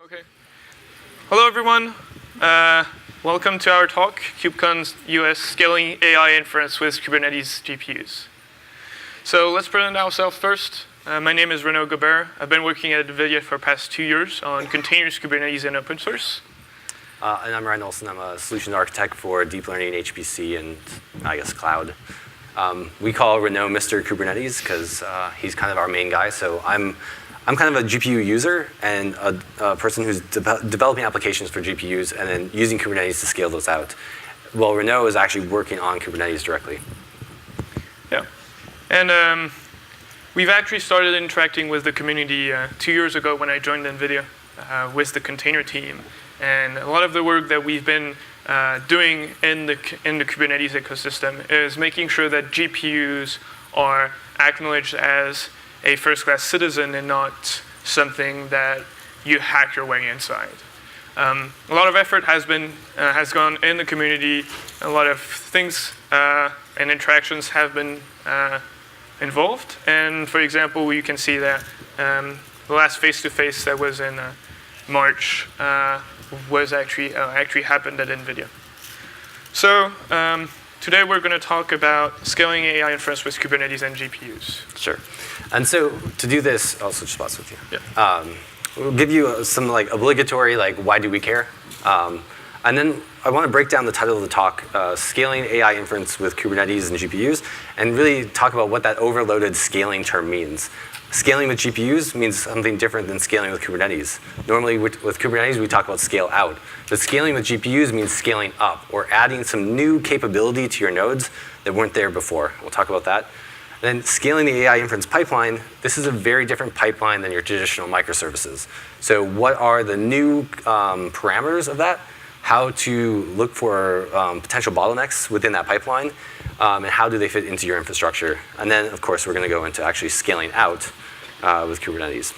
Okay. Hello, everyone. Welcome to our talk, KubeCon US Scaling AI Inference with Kubernetes GPUs. So let's present ourselves first. My name is Renaud Gaubert. I've been working at NVIDIA for the past 2 years on containers, Kubernetes, and open source. And I'm Ryan Olson. I'm a solution architect for deep learning, HPC, and I guess cloud. We call Renaud Mr. Kubernetes because he's kind of our main guy. So I'm kind of a GPU user and a person who's developing applications for GPUs and then using Kubernetes to scale those out. Well, Renaud is actually working on Kubernetes directly. Yeah. And we've actually started interacting with the community 2 years ago when I joined NVIDIA with the container team. And a lot of the work that we've been doing in the Kubernetes ecosystem is making sure that GPUs are acknowledged as a first-class citizen and not something that you hack your way inside. A lot of effort has gone in the community. A lot of things and interactions have been involved. And for example, you can see that the last face-to-face that was in March was actually happened at NVIDIA. So today we're going to talk about scaling AI inference with Kubernetes and GPUs. Sure. And so to do this, I'll switch spots with you. Yeah. We'll give you some obligatory why do we care? And then I want to break down the title of the talk, Scaling AI Inference with Kubernetes and GPUs, and really talk about what that overloaded scaling term means. Scaling with GPUs means something different than scaling with Kubernetes. Normally with Kubernetes, we talk about scale out. But scaling with GPUs means scaling up, or adding some new capability to your nodes that weren't there before. We'll talk about that. Then scaling the AI inference pipeline, this is a very different pipeline than your traditional microservices. So what are the new parameters of that? How to look for potential bottlenecks within that pipeline, and how do they fit into your infrastructure? And then, of course, we're going to go into actually scaling out with Kubernetes.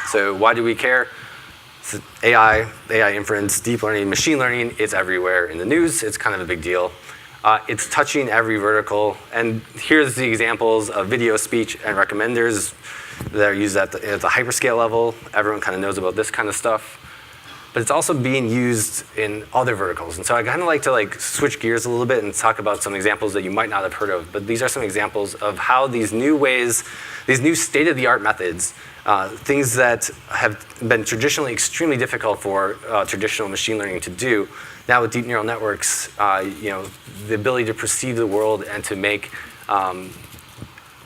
So why do we care? So AI inference, deep learning, machine learning, it's everywhere in the news. It's kind of a big deal. It's touching every vertical. And here's the examples of video, speech, and recommenders that are used at the hyperscale level. Everyone kind of knows about this kind of stuff. But it's also being used in other verticals. And so I kind of like to switch gears a little bit and talk about some examples that you might not have heard of. But these are some examples of how these new ways, these new state-of-the-art methods, things that have been traditionally extremely difficult for traditional machine learning to do, now with deep neural networks, the ability to perceive the world and to make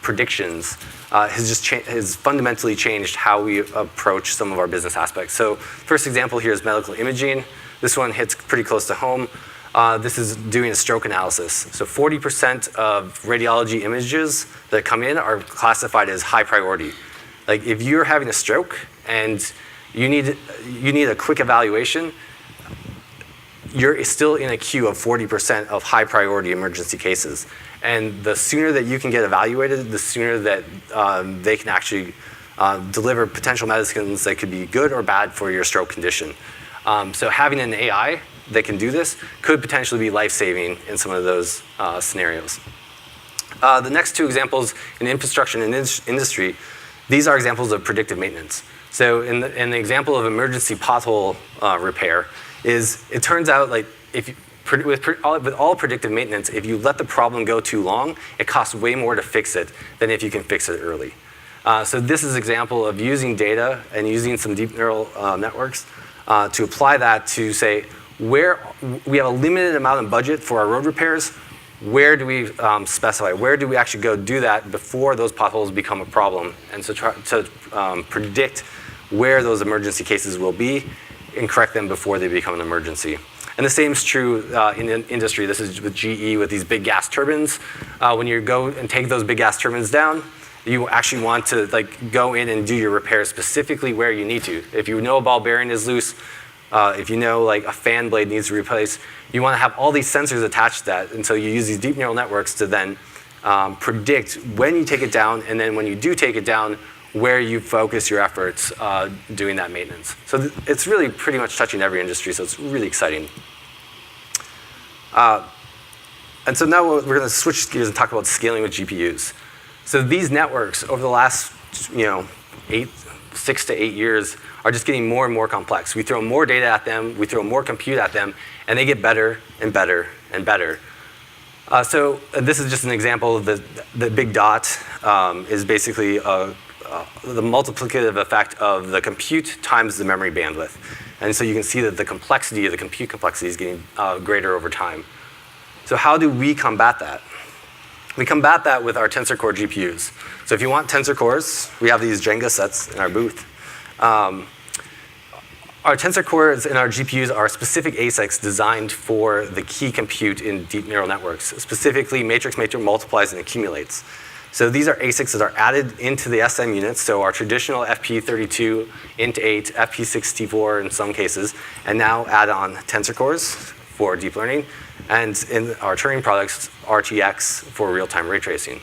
predictions has fundamentally changed how we approach some of our business aspects. So first example here is medical imaging. This one hits pretty close to home. This is doing a stroke analysis. So 40% of radiology images that come in are classified as high priority. Like if you're having a stroke and you need a quick evaluation, you're still in a queue of 40% of high priority emergency cases. And the sooner that you can get evaluated, the sooner that they can actually deliver potential medicines that could be good or bad for your stroke condition. So having an AI that can do this could potentially be life-saving in some of those scenarios. The next two examples in infrastructure and industry, these are examples of predictive maintenance. So in the example of emergency pothole repair, it turns out with all predictive maintenance, if you let the problem go too long, it costs way more to fix it than if you can fix it early. So this is an example of using data and using some deep neural networks to apply that to say, where we have a limited amount of budget for our road repairs, where do we specify? Where do we actually go do that before those potholes become a problem? And so try to predict where those emergency cases will be and correct them before they become an emergency. And the same is true in industry. This is with GE with these big gas turbines. When you go and take those big gas turbines down, you actually want to go in and do your repairs specifically where you need to. If you know a ball bearing is loose, if you know a fan blade needs to be replaced, you want to have all these sensors attached to that. And so you use these deep neural networks to then predict when you take it down, and then when you do take it down, where you focus your efforts doing that maintenance. So it's really pretty much touching every industry, so it's really exciting. And so now we're going to switch gears and talk about scaling with GPUs. So these networks over the last 8, 6 to 8 years are just getting more and more complex. We throw more data at them, we throw more compute at them, and they get better and better and better. So this is just an example of the big dot is basically the multiplicative effect of the compute times the memory bandwidth. And so you can see that the complexity of the compute complexity is getting greater over time. So how do we combat that? We combat that with our Tensor Core GPUs. So if you want Tensor Cores, we have these Jenga sets in our booth. Our Tensor Cores and our GPUs are specific ASICs designed for the key compute in deep neural networks, specifically matrix multiplies and accumulates. So these are ASICs that are added into the SM units, so our traditional FP32, int8, FP64 in some cases, and now add on Tensor Cores for deep learning, and in our Turing products, RTX for real-time ray tracing.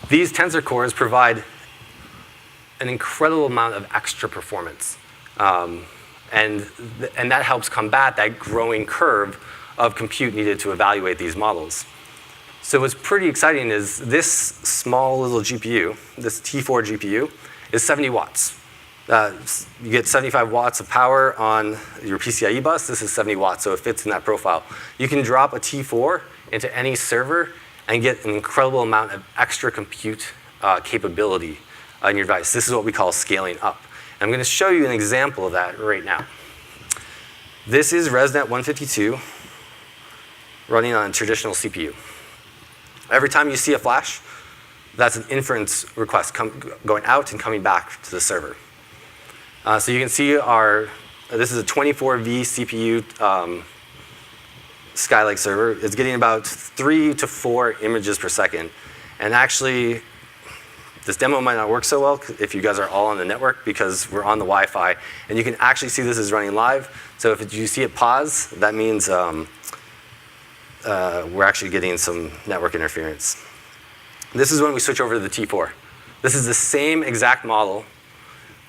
These Tensor Cores provide an incredible amount of extra performance. And that helps combat that growing curve of compute needed to evaluate these models. So what's pretty exciting is this small little GPU, this T4 GPU, is 70 watts. You get 75 watts of power on your PCIe bus. This is 70 watts, so it fits in that profile. You can drop a T4 into any server and get an incredible amount of extra compute capability on your device. This is what we call scaling up. And I'm going to show you an example of that right now. This is ResNet 152 running on a traditional CPU. Every time you see a flash, that's an inference request going out and coming back to the server. So you can see this is a 24V CPU Skylake server. It's getting about 3 to 4 images per second. And actually, this demo might not work so well if you guys are all on the network because we're on the Wi-Fi. And you can actually see this is running live. So if you see it pause, that means we're actually getting some network interference. This is when we switch over to the T4. This is the same exact model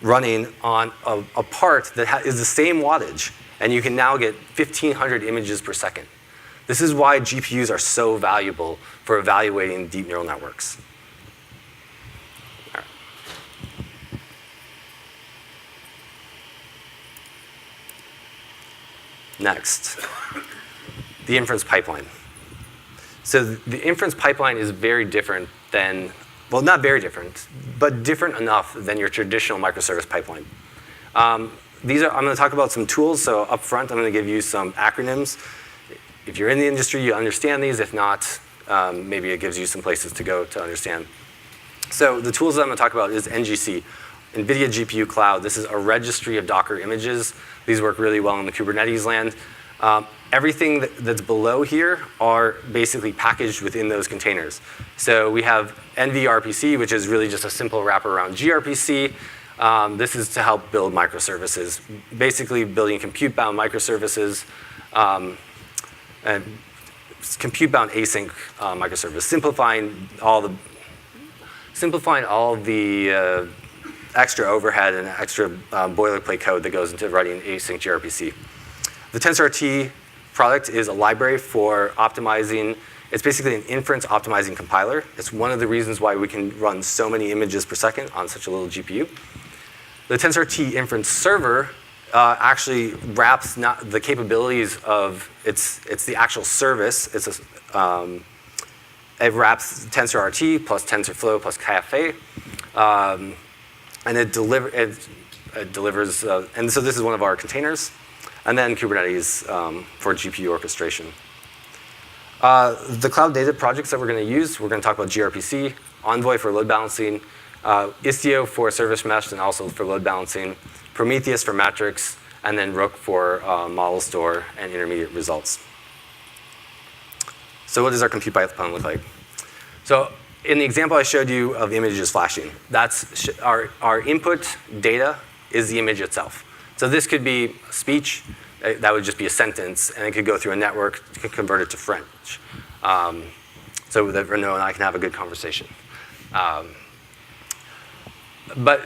running on a part that is the same wattage. And you can now get 1,500 images per second. This is why GPUs are so valuable for evaluating deep neural networks. Next, the inference pipeline. So the inference pipeline is very different than, well, not very different, but different enough than your traditional microservice pipeline. I'm going to talk about some tools. So up front, I'm going to give you some acronyms. If you're in the industry, you understand these. If not, maybe it gives you some places to go to understand. So the tools that I'm going to talk about is NGC, NVIDIA GPU Cloud. This is a registry of Docker images. These work really well in the Kubernetes land. Everything that's below here are basically packaged within those containers. So we have gRPC, which is really just a simple wrapper around gRPC. This is to help build microservices, basically building compute-bound microservices and compute-bound async microservice, simplifying all the extra overhead and extra boilerplate code that goes into writing async gRPC. The TensorRT product is a library for optimizing. It's basically an inference optimizing compiler. It's one of the reasons why we can run so many images per second on such a little GPU. The TensorRT inference server actually wraps not the capabilities of it's the actual service. It wraps TensorRT plus TensorFlow plus Caffe, and it delivers. And so this is one of our containers, and then Kubernetes for GPU orchestration. The cloud data projects that we're going to use, we're going to talk about gRPC, Envoy for load balancing, Istio for service mesh and also for load balancing, Prometheus for metrics, and then Rook for model store and intermediate results. So what does our compute pipeline look like? So in the example I showed you of images flashing, that's our input data is the image itself. So this could be speech, that would just be a sentence, and it could go through a network to convert it to French. So that Renaud and I can have a good conversation. But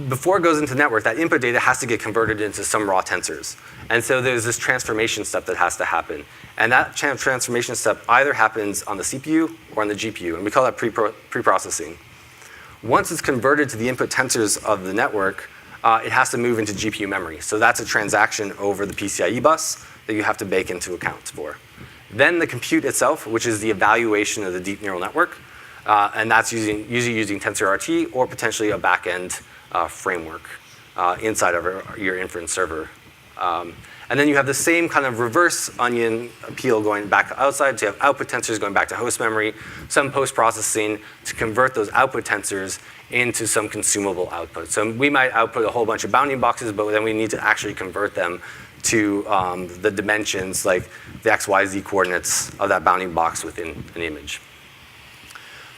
before it goes into the network, that input data has to get converted into some raw tensors. And so there's this transformation step that has to happen. And that transformation step either happens on the CPU or on the GPU, and we call that pre-processing. Once it's converted to the input tensors of the network, it has to move into GPU memory. So that's a transaction over the PCIe bus that you have to bake into accounts for. Then the compute itself, which is the evaluation of the deep neural network, and that's usually using TensorRT or potentially a backend framework inside of your inference server. And then you have the same kind of reverse onion peel going back to outside. So you have output tensors going back to host memory, some post-processing to convert those output tensors into some consumable output. So we might output a whole bunch of bounding boxes, but then we need to actually convert them to the dimensions, like the x, y, z coordinates of that bounding box within an image.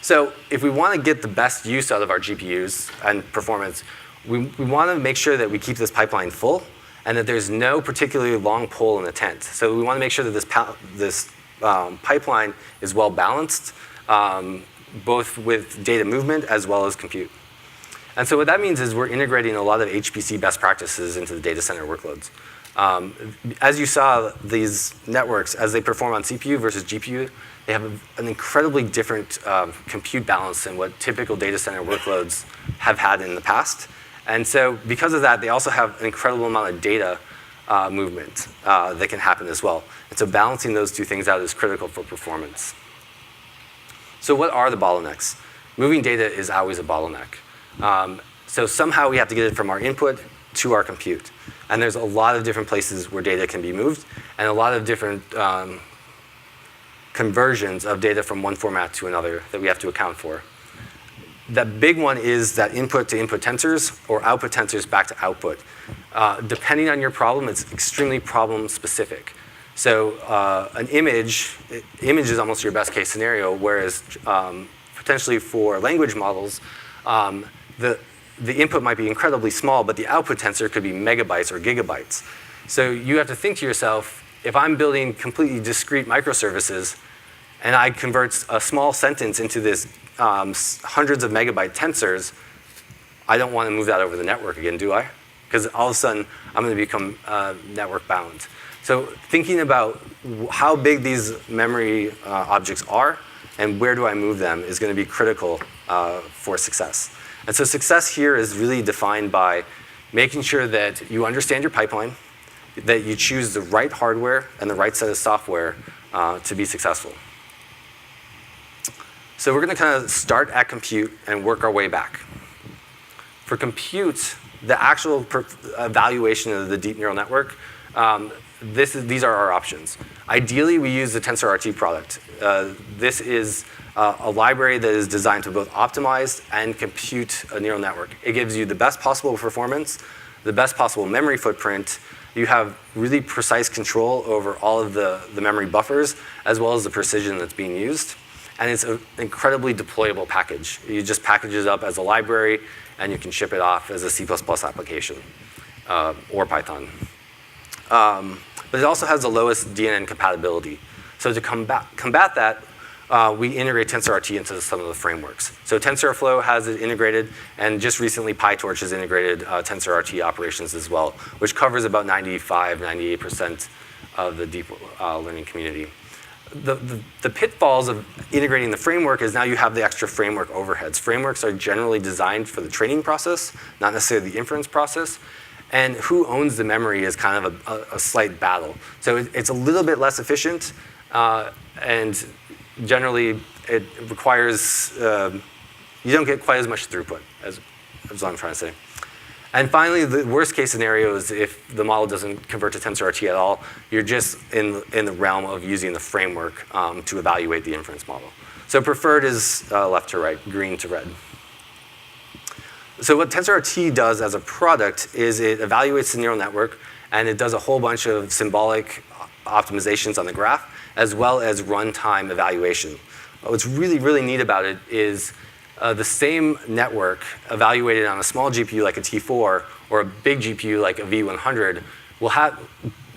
So if we want to get the best use out of our GPUs and performance, we want to make sure that we keep this pipeline full and that there's no particularly long pole in the tent. So we want to make sure that this pipeline is well balanced, both with data movement as well as compute. And so what that means is we're integrating a lot of HPC best practices into the data center workloads. As you saw, these networks, as they perform on CPU versus GPU, they have an incredibly different compute balance than what typical data center workloads have had in the past. And so because of that, they also have an incredible amount of data movement that can happen as well. And so balancing those two things out is critical for performance. So what are the bottlenecks? Moving data is always a bottleneck. So somehow we have to get it from our input to our compute. And there's a lot of different places where data can be moved and a lot of different conversions of data from one format to another that we have to account for. The big one is that input to input tensors or output tensors back to output. Depending on your problem, it's extremely problem specific. So an image is almost your best case scenario, whereas potentially for language models, the input might be incredibly small, but the output tensor could be megabytes or gigabytes. So you have to think to yourself, if I'm building completely discrete microservices and I convert a small sentence into this hundreds of megabyte tensors, I don't want to move that over the network again, do I? Because all of a sudden, I'm going to become network bound. So thinking about how big these memory objects are and where do I move them is going to be critical for success. And so success here is really defined by making sure that you understand your pipeline, that you choose the right hardware and the right set of software to be successful. So we're going to kind of start at compute and work our way back. For compute, the actual evaluation of the deep neural network, these are our options. Ideally, we use the TensorRT product. This is a library that is designed to both optimize and compute a neural network. It gives you the best possible performance, the best possible memory footprint. You have really precise control over all of the memory buffers, as well as the precision that's being used. And it's an incredibly deployable package. You just package it up as a library, and you can ship it off as a C++ application or Python. But it also has the lowest DNN compatibility. So to combat that, we integrate TensorRT into some of the frameworks. So TensorFlow has it integrated, and just recently PyTorch has integrated TensorRT operations as well, which covers about 98% of the deep learning community. The pitfalls of integrating the framework is now you have the extra framework overheads. Frameworks are generally designed for the training process, not necessarily the inference process. And who owns the memory is kind of a slight battle. So it's a little bit less efficient, and generally it requires, you don't get quite as much throughput as what I'm trying to say. And finally, the worst case scenario is if the model doesn't convert to TensorRT at all, you're just in the realm of using the framework to evaluate the inference model. So preferred is left to right, green to red. So what TensorRT does as a product is it evaluates the neural network, and it does a whole bunch of symbolic optimizations on the graph, as well as runtime evaluation. What's really, really neat about it is the same network evaluated on a small GPU like a T4 or a big GPU like a V100 will have,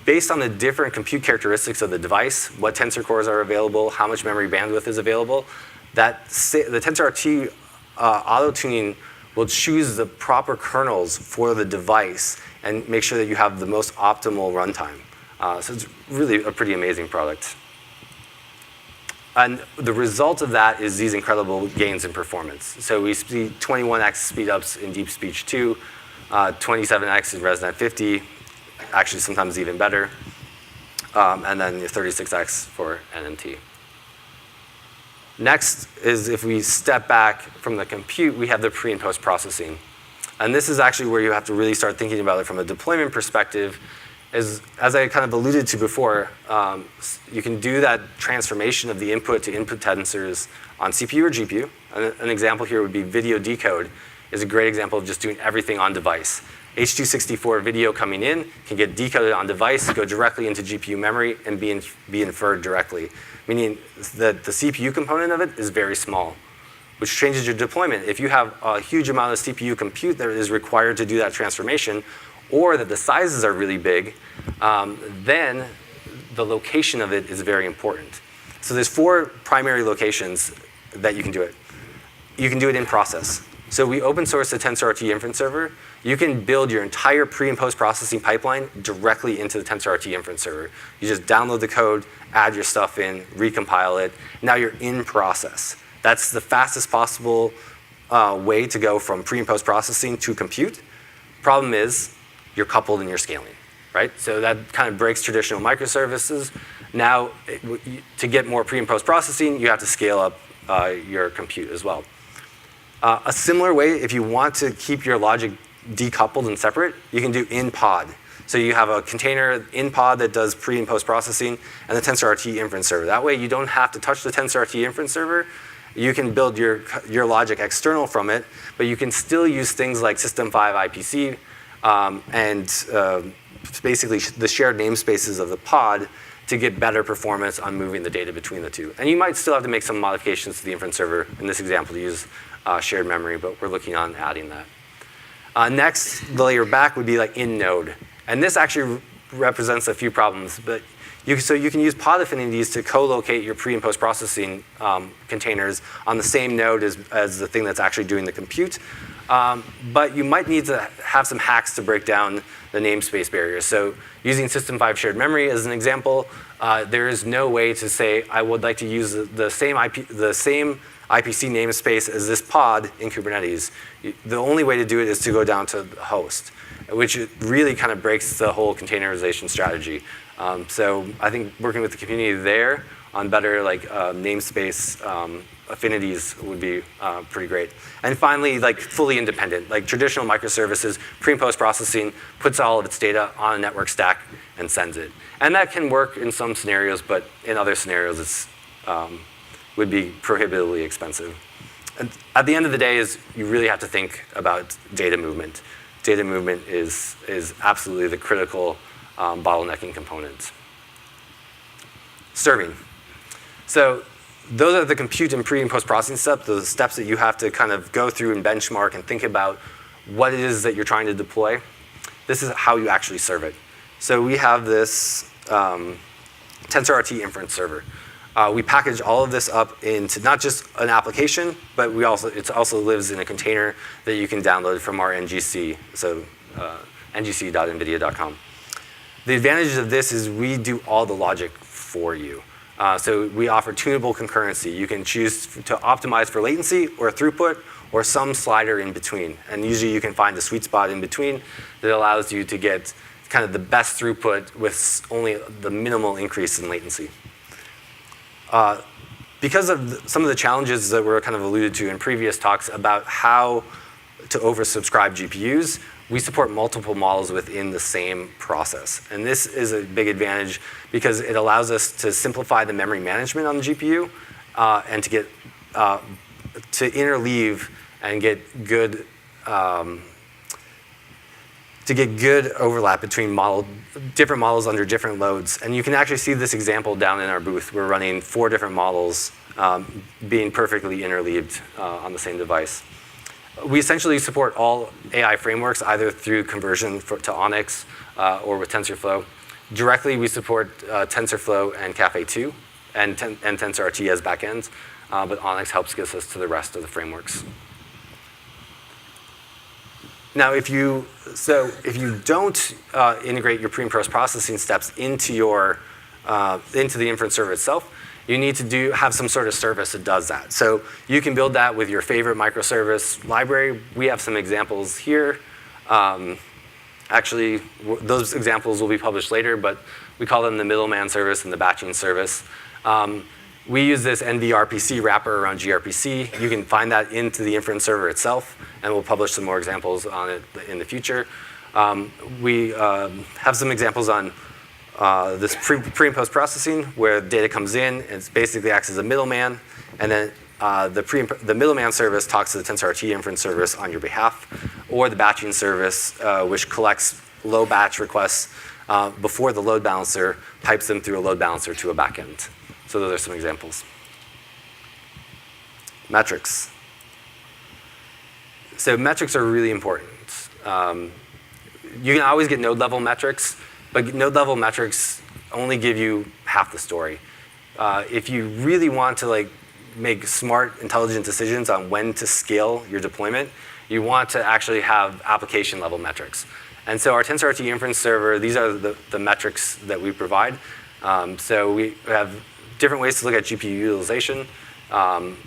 based on the different compute characteristics of the device, what tensor cores are available, how much memory bandwidth is available, the TensorRT auto-tuning will choose the proper kernels for the device and make sure that you have the most optimal runtime. So it's really a pretty amazing product. And the result of that is these incredible gains in performance. So we see 21x speedups in Deep Speech 2, 27x in ResNet 50, actually sometimes even better, and then 36x for NNT. Next is if we step back from the compute, we have the pre and post processing. And this is actually where you have to really start thinking about it from a deployment perspective. As I kind of alluded to before, you can do that transformation of the input to input tensors on CPU or GPU. An example here would be video decode is a great example of just doing everything on device. H.264 video coming in can get decoded on device, go directly into GPU memory, and be inferred directly, meaning that the CPU component of it is very small, which changes your deployment. If you have a huge amount of CPU compute that is required to do that transformation, or that the sizes are really big, then the location of it is very important. So there's 4 primary locations that you can do it. You can do it in process. So we open source the TensorRT inference server. You can build your entire pre and post processing pipeline directly into the TensorRT inference server. You just download the code, add your stuff in, recompile it. Now you're in process. That's the fastest possible way to go from pre and post processing to compute. Problem is, you're coupled and you're scaling, right? So that kind of breaks traditional microservices. Now, to get more pre and post processing, you have to scale up your compute as well. A similar way, if you want to keep your logic decoupled and separate, you can do in pod. So you have a container in pod that does pre and post processing, and the TensorRT inference server. That way you don't have to touch the TensorRT inference server. You can build your logic external from it, but you can still use things like System 5 IPC and basically the shared namespaces of the pod to get better performance on moving the data between the two. And you might still have to make some modifications to the inference server in this example to use shared memory, but we're looking on adding that. Next, the layer back would be like in node. And this actually represents a few problems, but so you can use pod affinities to co-locate your pre and post processing containers on the same node as the thing that's actually doing the compute. But you might need to have some hacks to break down the namespace barriers. So using System 5 shared memory as an example, there is no way to say I would like to use the same IPC namespace as this pod in Kubernetes. The only way to do it is to go down to the host, which really kind of breaks the whole containerization strategy. So I think working with the community there on better namespace affinities would be pretty great. And finally, fully independent, like traditional microservices, pre and post processing puts all of its data on a network stack and sends it. And that can work in some scenarios, but in other scenarios it's would be prohibitively expensive. And at the end of the day is you really have to think about data movement. Data movement is absolutely the critical bottlenecking component. Serving. So those are the compute and pre and post processing steps, the steps that you have to kind of go through and benchmark and think about what it is that you're trying to deploy. This is how you actually serve it. So we have this TensorRT inference server. We package all of this up into not just an application, but it also lives in a container that you can download from our NGC, so ngc.nvidia.com. The advantage of this is we do all the logic for you. So we offer tunable concurrency. You can choose to optimize for latency or throughput or some slider in between. And usually you can find a sweet spot in between that allows you to get kind of the best throughput with only the minimal increase in latency. Because of some of the challenges that were kind of alluded to in previous talks about how to oversubscribe GPUs, we support multiple models within the same process. And this is a big advantage because it allows us to simplify the memory management on the GPU and to get to interleave and get good overlap between different models under different loads. And you can actually see this example down in our booth. We're running 4 different models being perfectly interleaved on the same device. We essentially support all AI frameworks either through conversion to Onyx or with TensorFlow. Directly, we support TensorFlow and Caffe2 and TensorRT as backends, but Onyx helps get us to the rest of the frameworks. Now, if you don't integrate your pre and post processing steps into the inference server itself, you need to have some sort of service that does that. So you can build that with your favorite microservice library. We have some examples here. Actually, those examples will be published later, but we call them the middleman service and the batching service. We use this gRPC wrapper around gRPC. You can find that into the inference server itself, and we'll publish some more examples on it in the future. We have some examples on this pre and post processing, where data comes in, and it basically acts as a middleman, and then the middleman service talks to the TensorRT inference service on your behalf, or the batching service, which collects low batch requests before the load balancer pipes them through a load balancer to a backend. So those are some examples. Metrics. So metrics are really important. You can always get node level metrics, but node level metrics only give you half the story. If you really want to make smart, intelligent decisions on when to scale your deployment, you want to actually have application level metrics. And so our TensorRT inference server, these are the metrics that we provide. So we have different ways to look at GPU utilization on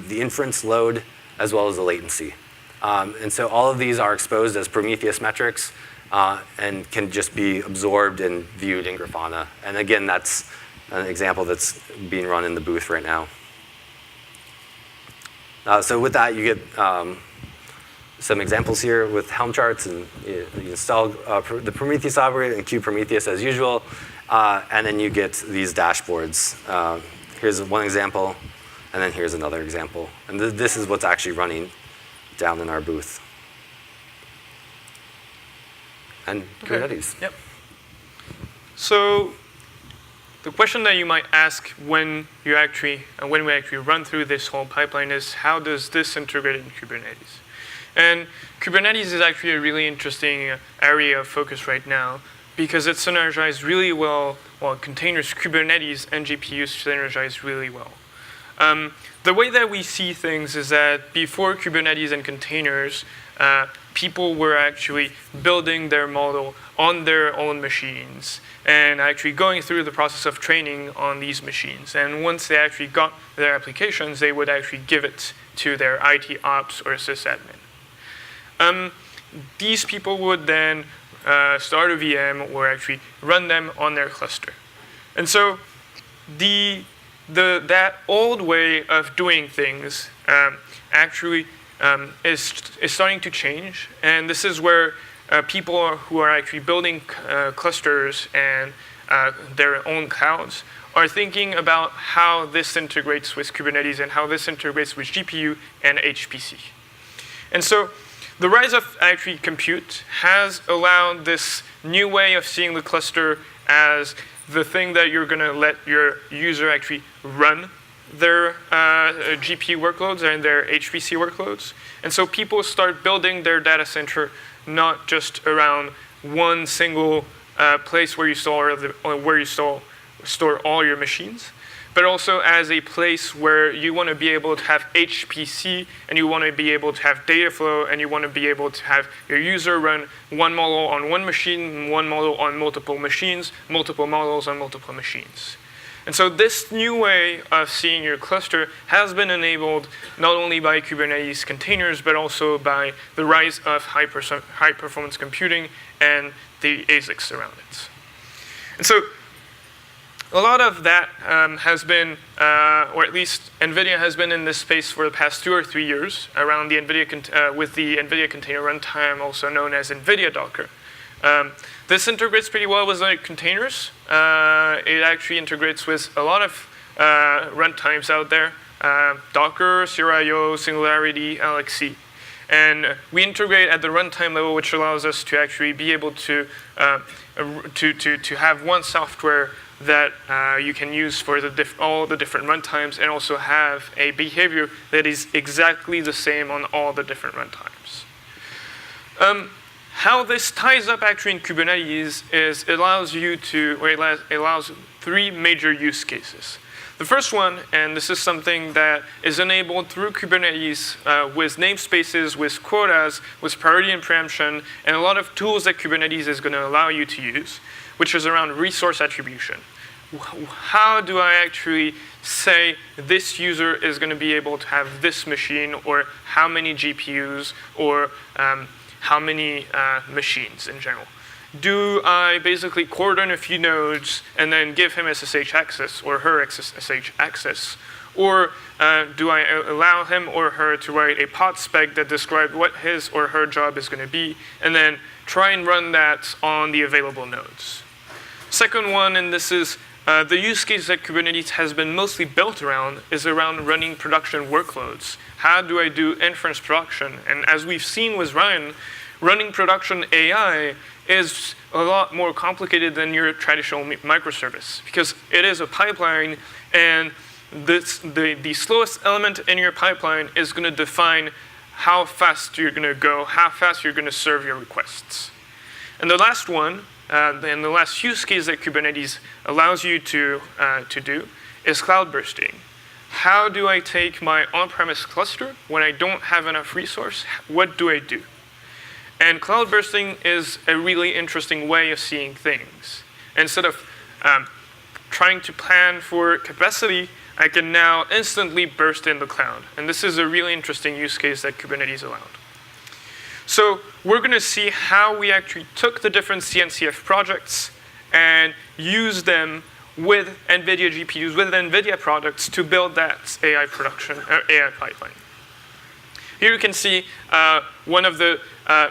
the inference load as well as the latency. And so all of these are exposed as Prometheus metrics and can just be absorbed and viewed in Grafana. And again, that's an example that's being run in the booth right now. So with that, you get some examples here with Helm charts, and you install the Prometheus operator and kubeprometheus as usual, and then you get these dashboards. Here's one example, and then here's another example. And this is what's actually running down in our booth. And Kubernetes. Yep. So the question that you might ask when we actually run through this whole pipeline is, how does this integrate in Kubernetes? And Kubernetes is actually a really interesting area of focus right now, because it synergizes really well, containers, Kubernetes, and GPUs synergize really well. The way that we see things is that before Kubernetes and containers, people were actually building their model on their own machines and actually going through the process of training on these machines. And once they actually got their applications, they would actually give it to their IT ops or sysadmin. These people would then start a VM or actually run them on their cluster. And so that old way of doing things actually is starting to change. And this is where people who are actually building clusters and their own clouds are thinking about how this integrates with Kubernetes and how this integrates with GPU and HPC. And so the rise of actually compute has allowed this new way of seeing the cluster as the thing that you're going to let your user actually run their GPU workloads and their HPC workloads. And so people start building their data center not just around one single place where you store all your machines, but also as a place where you want to be able to have HPC, and you want to be able to have data flow, and you want to be able to have your user run one model on one machine, one model on multiple machines, multiple models on multiple machines. And so this new way of seeing your cluster has been enabled not only by Kubernetes containers, but also by the rise of high-performance computing and the ASICs around it. And so a lot of that has been, or at least NVIDIA has been in this space for the past 2 or 3 years around the NVIDIA with the NVIDIA Container Runtime, also known as NVIDIA Docker. This integrates pretty well with containers. It actually integrates with a lot of runtimes out there, Docker, CRI-O, Singularity, LXC. And we integrate at the runtime level, which allows us to actually be able to have one software that you can use for all the different runtimes, and also have a behavior that is exactly the same on all the different runtimes. How this ties up actually in Kubernetes is it allows 3 major use cases. The first one, and this is something that is enabled through Kubernetes with namespaces, with quotas, with priority and preemption, and a lot of tools that Kubernetes is going to allow you to use, which is around resource attribution. how do I actually say this user is going to be able to have this machine, or how many GPUs, or how many machines in general? Do I basically cordon a few nodes and then give him SSH access or her SSH access? Or do I allow him or her to write a pod spec that describes what his or her job is going to be, and then try and run that on the available nodes? Second one, and this is the use case that Kubernetes has been mostly built around, is around running production workloads. How do I do inference production? And as we've seen with Ryan, running production AI is a lot more complicated than your traditional microservice, because it is a pipeline, and the slowest element in your pipeline is going to define how fast you're going to go, how fast you're going to serve your requests. And the last one, and the last use case that Kubernetes allows you to do is cloud bursting. How do I take my on-premise cluster when I don't have enough resource? What do I do? And cloud bursting is a really interesting way of seeing things. Instead of trying to plan for capacity, I can now instantly burst in the cloud. And this is a really interesting use case that Kubernetes allowed. So we're going to see how we actually took the different CNCF projects and used them with NVIDIA GPUs, with NVIDIA products, to build that AI pipeline. Here you can see one of the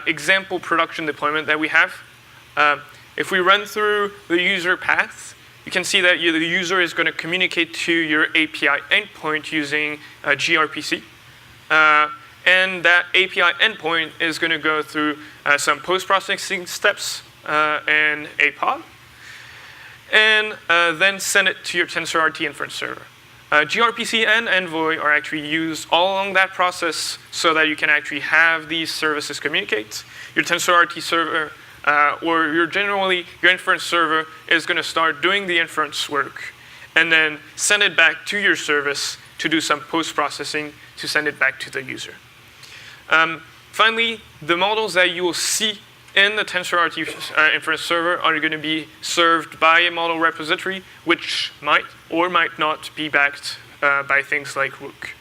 example production deployment that we have. If we run through the user path, you can see that the user is going to communicate to your API endpoint using gRPC. And that API endpoint is going to go through some post-processing steps and a pod, and then send it to your TensorRT inference server. gRPC and Envoy are actually used all along that process so that you can actually have these services communicate. Your TensorRT server or your inference server is going to start doing the inference work and then send it back to your service to do some post-processing to send it back to the user. Finally, the models that you will see in the TensorRT inference server are going to be served by a model repository, which might or might not be backed by things like Rook.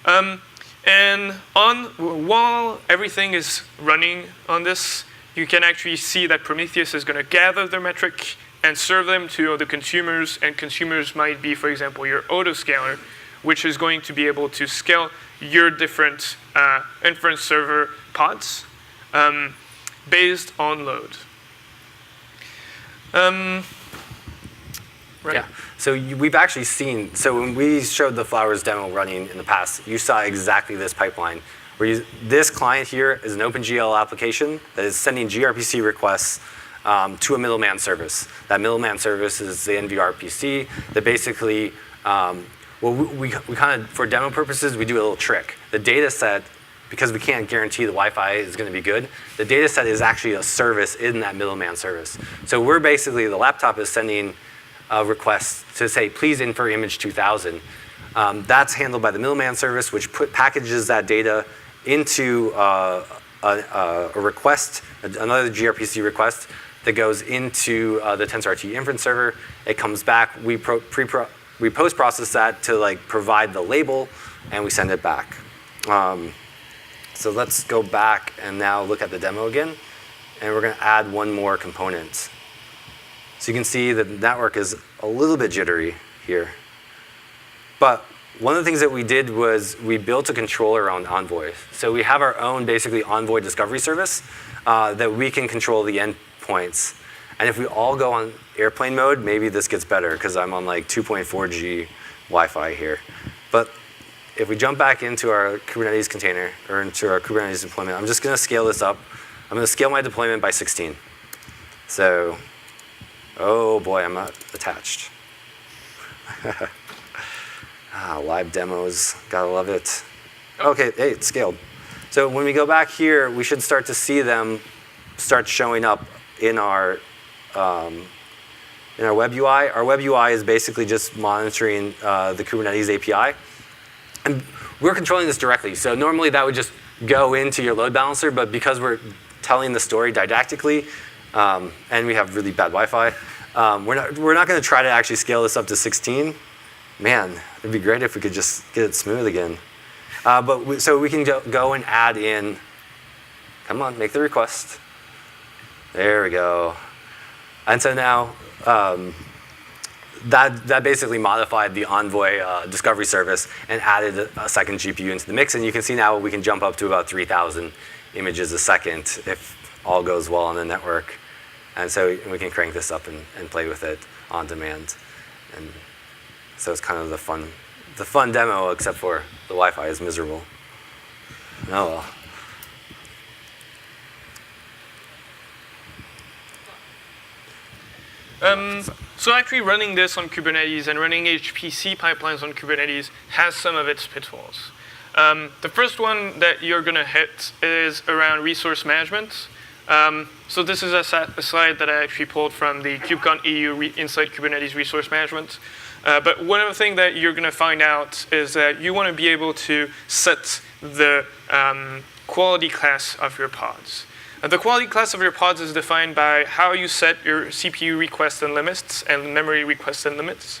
And while everything is running on this, you can actually see that Prometheus is going to gather the metric and serve them to the consumers. And consumers might be, for example, your autoscaler, which is going to be able to scale your different inference server pods based on load. Right. Yeah. So we've actually seen, so when we showed the Flowers demo running in the past, you saw exactly this pipeline. Where this client here is an OpenGL application that is sending gRPC requests to a middleman service. That middleman service is the NVIRPC that basically, we kind of, for demo purposes, we do a little trick. The data set, because we can't guarantee the Wi-Fi is going to be good, the data set is actually a service in that middleman service. So we're basically, the laptop is sending a request to say, please infer image 2000. That's handled by the middleman service, which packages that data into a request, another gRPC request that goes into the TensorRT inference server. It comes back. We post-process that to provide the label, and we send it back. So let's go back and now look at the demo again, and we're going to add one more component. So you can see that the network is a little bit jittery here. But one of the things that we did was we built a controller on Envoy. So we have our own basically Envoy discovery service that we can control the endpoints. And if we all go on airplane mode, maybe this gets better because I'm on 2.4G Wi-Fi here. But if we jump back into our Kubernetes container or into our Kubernetes deployment, I'm just going to scale this up. I'm going to scale my deployment by 16. So, oh boy, I'm not attached. Live demos, gotta love it. Okay, hey, it's scaled. So when we go back here, we should start to see them start showing up in our web UI. Our web UI is basically just monitoring the Kubernetes API. And we're controlling this directly. So normally that would just go into your load balancer, but because we're telling the story didactically, and we have really bad Wi-Fi, We're not going to try to actually scale this up to 16. Man, it'd be great if we could just get it smooth again. So we can go and add in. Come on, make the request. There we go. And so now that basically modified the Envoy discovery service and added a second GPU into the mix. And you can see now we can jump up to about 3,000 images a second if all goes well on the network. And so we can crank this up and play with it on demand. And so it's kind of the fun demo, except for the Wi-Fi is miserable. Oh well. So actually running this on Kubernetes and running HPC pipelines on Kubernetes has some of its pitfalls. The first one that you're going to hit is around resource management. So this is a slide that I actually pulled from the KubeCon EU Inside Kubernetes Resource Management. But one of the things that you're going to find out is that you want to be able to set the quality class of your pods. The quality class of your pods is defined by how you set your CPU requests and limits and memory requests and limits.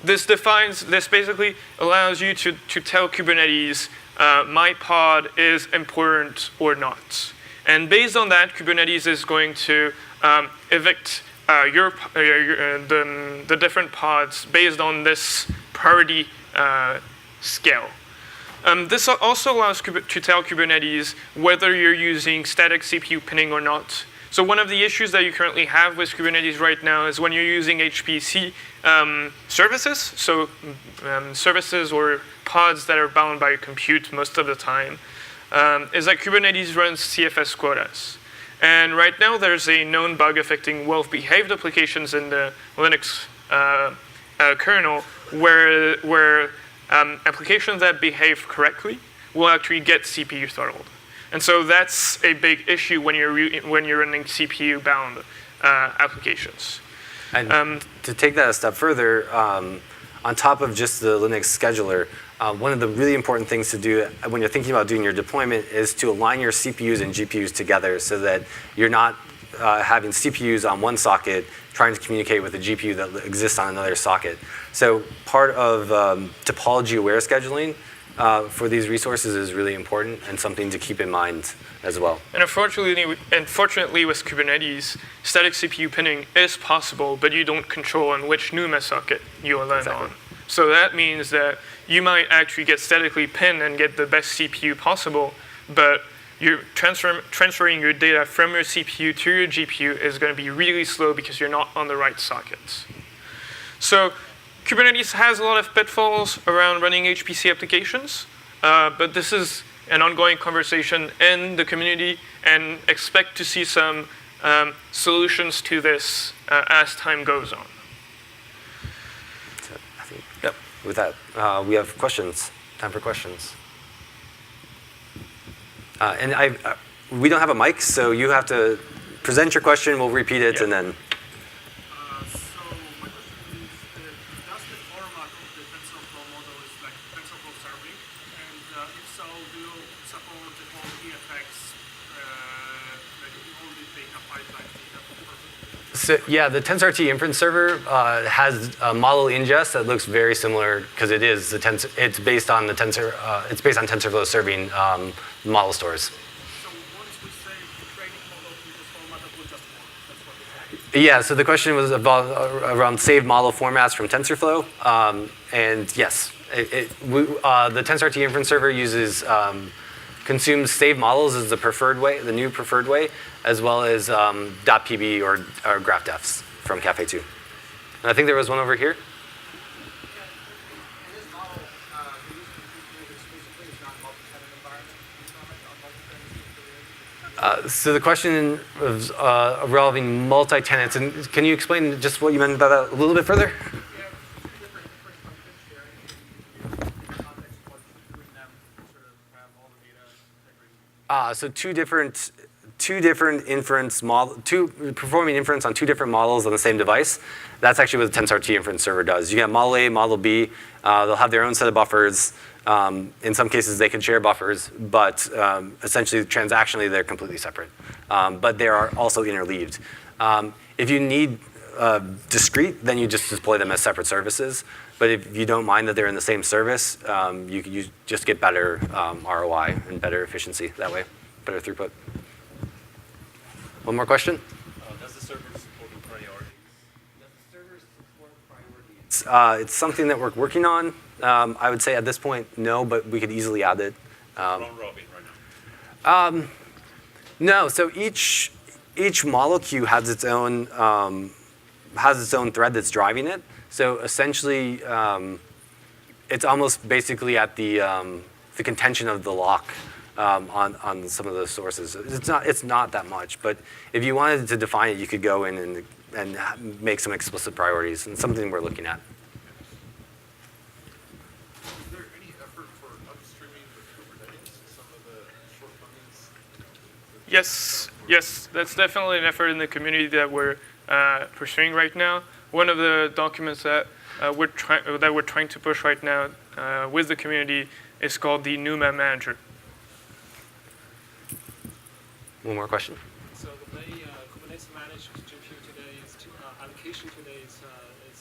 This basically allows you to tell Kubernetes, my pod is important or not. And based on that, Kubernetes is going to evict the different pods based on this priority scale. This also allows to tell Kubernetes whether you're using static CPU pinning or not. So one of the issues that you currently have with Kubernetes right now is when you're using HPC services, so services or pods that are bound by compute most of the time, is that Kubernetes runs CFS quotas. And right now there's a known bug affecting well-behaved applications in the Linux kernel where applications that behave correctly will actually get CPU throttled. And so that's a big issue when you're running CPU-bound applications. And to take that a step further, on top of just the Linux scheduler, one of the really important things to do when you're thinking about doing your deployment is to align your CPUs and GPUs together so that you're not having CPUs on one socket trying to communicate with a GPU that exists on another socket. So part of topology-aware scheduling for these resources is really important and something to keep in mind as well. And unfortunately with Kubernetes, static CPU pinning is possible, but you don't control on which NUMA socket you will land on. So that means that you might actually get statically pinned and get the best CPU possible, but you're transferring your data from your CPU to your GPU is going to be really slow because you're not on the right sockets. So Kubernetes has a lot of pitfalls around running HPC applications, but this is an ongoing conversation in the community, and expect to see some solutions to this as time goes on. So I think, yep. With that, we have questions. Time for questions. And we don't have a mic, so you have to present your question. We'll repeat it, and then. So my question is, does the format of the TensorFlow model is like TensorFlow serving? And if so, do you support the whole EFX, like all the data pipelines? So yeah, the TensorRT inference server has a model ingest that looks very similar because it is the it's based on the it's based on TensorFlow serving model stores. So once we say training model in this format, that will just work. That's what you're saying. Yeah. So the question was about around saved model formats from TensorFlow, and yes, the TensorRT inference server uses consumes saved models as the preferred way, the new preferred way, as well as .pb or GraphDefs from Caffe2. And I think there was one over here. So the question was involving multi-tenants, and can you explain just what you meant by that a little bit further? So two different inference performing inference on two different models on the same device. That's actually what the TensorRT inference server does. You get model A, model B. They'll have their own set of buffers. In some cases, they can share buffers, but essentially, transactionally, they're completely separate. But they are also interleaved. If you need discrete, then you just deploy them as separate services. But if you don't mind that they're in the same service, you just get better ROI and better efficiency that way, better throughput. One more question? Does the server support priorities? Does the server support priorities? It's something that we're working on. I would say at this point, no, but we could easily add it. Round robin right now? No, so each model queue has its own thread that's driving it. So essentially, it's almost basically at the contention of the lock on some of those sources. It's not that much, but if you wanted to define it, you could go in and make some explicit priorities, and something we're looking at. Is there any effort for upstreaming with Kubernetes some of the shortcomings? Yes, that's definitely an effort in the community that we're pursuing right now. One of the documents that we're trying to push right now with the community is called the NUMA Manager. One more question? So the way Kubernetes manages GPU today is allocation today is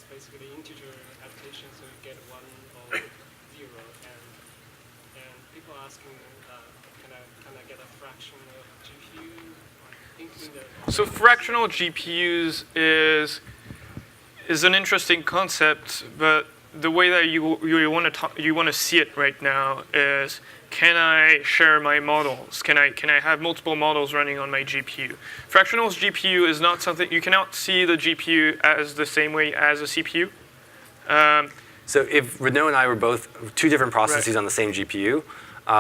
basically integer allocation, so you get 1 or 0, and people are asking, can I get a fraction of GPU? So fractional GPUs is an interesting concept, but the way that you want to see it right now is, can I share my models? Can I have multiple models running on my GPU? Fractional GPU is not something, you cannot see the GPU as the same way as a CPU. So if Renaud and I were both 2 different processes on the same GPU,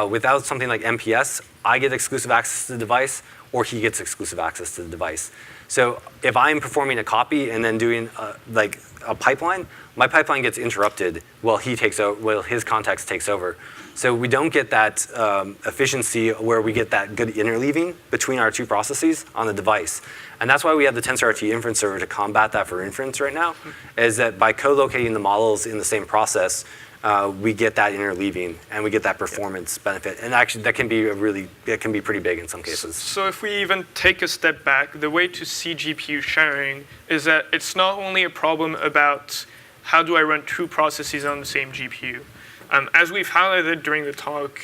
without something like MPS, I get exclusive access to the device, or he gets exclusive access to the device. So if I'm performing a copy and then doing like a pipeline, my pipeline gets interrupted while his context takes over. So we don't get that efficiency where we get that good interleaving between our 2 processes on the device. And that's why we have the TensorRT inference server to combat that for inference right now, is that by co-locating the models in the same process, we get that interleaving and we get that performance benefit. And actually that can be pretty big in some cases. So if we even take a step back, the way to see GPU sharing is that it's not only a problem about how do I run 2 processes on the same GPU. As we've highlighted during the talk,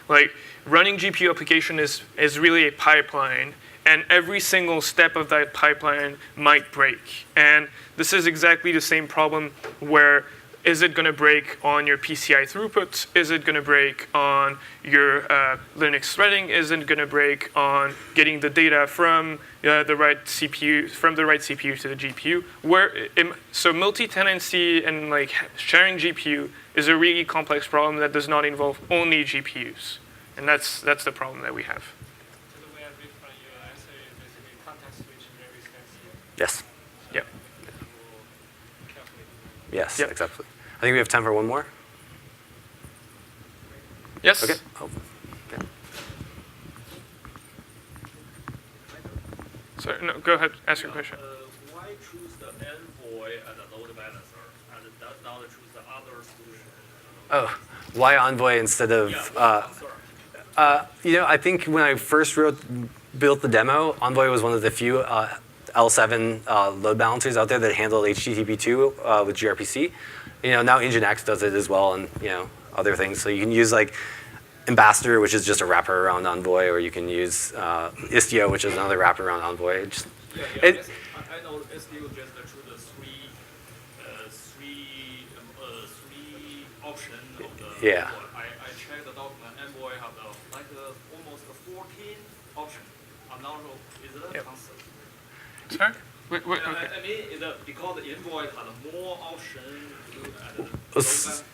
like running GPU application is really a pipeline, and every single step of that pipeline might break. And this is exactly the same problem where, is it going to break on your PCI throughput? Is it going to break on your Linux threading? Is it going to break on getting the data from the right CPU to the GPU? So multi-tenancy and like sharing GPU is a really complex problem that does not involve only GPUs, and that's the problem that we have. So the way I read from your answer is basically context switch very expensive. Yes. Yep. Yes, Yep. exactly. I think we have time for one more. Yes? Okay. Oh. Yeah. Sorry, no, go ahead, ask your question. Why choose the Envoy and the load balancer, and not choose the other solution? Oh, why Envoy instead of? I think when I first built the demo, Envoy was one of the few L7 load balancers out there that handled HTTP2 with gRPC. Now Nginx does it as well, and other things. So you can use like Ambassador, which is just a wrapper around Envoy, or you can use Istio, which is another wrapper around Envoy. I know Istio just choose the three option of the. Yeah. I checked the document. Envoy have almost 14 option. I'm not sure is it a concept. Sorry? Okay. I mean, because the Envoy had more option.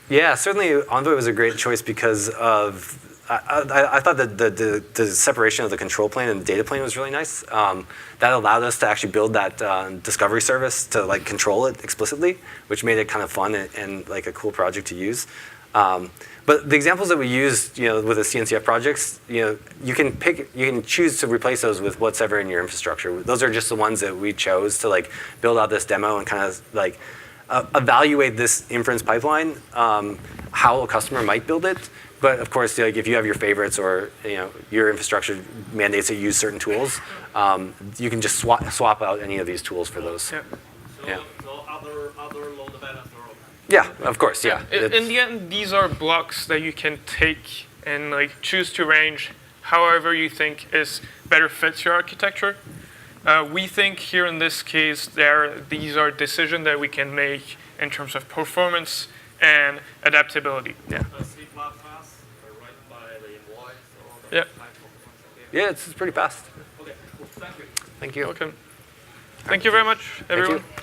Yeah, certainly Envoy was a great choice because of, I thought that the separation of the control plane and the data plane was really nice. That allowed us to actually build that discovery service to like control it explicitly, which made it kind of fun and like a cool project to use. But the examples that we used, with the CNCF projects, you can choose to replace those with whatever in your infrastructure. Those are just the ones that we chose to like build out this demo and kind of like evaluate this inference pipeline, how a customer might build it. But of course, like if you have your favorites or your infrastructure mandates that you use certain tools, you can just swap out any of these tools for those. Yeah. So Yeah. So other load balancer. Yeah, of course. Yeah. In the end, these are blocks that you can take and like choose to arrange however you think is better fits your architecture. We think here in this case these are decisions that we can make in terms of performance and adaptability. Yeah. C++, written by the Envoy. So Yeah. Yeah, it's pretty fast. Okay, cool. Thank you. Thank you. Welcome. Thank you very much, everyone. Thank you.